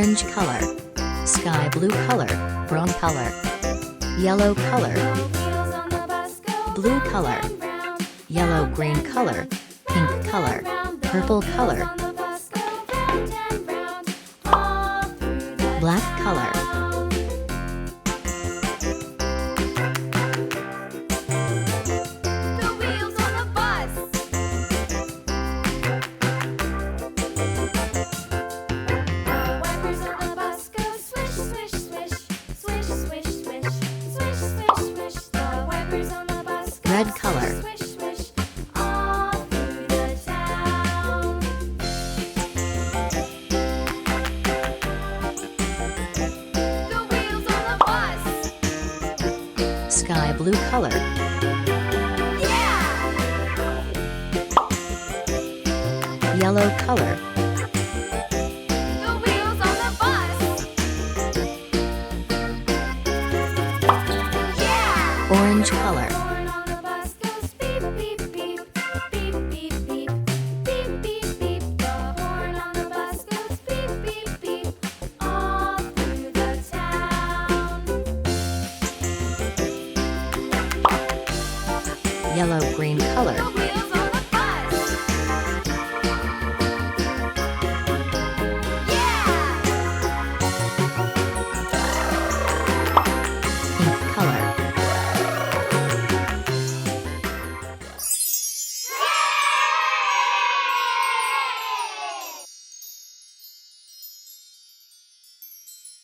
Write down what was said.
orange color, sky blue color, brown color, yellow color, blue color, yellow-green color, pink color, purple color, black color, red color, sky blue color, yellow color, orange color, yellow-green color,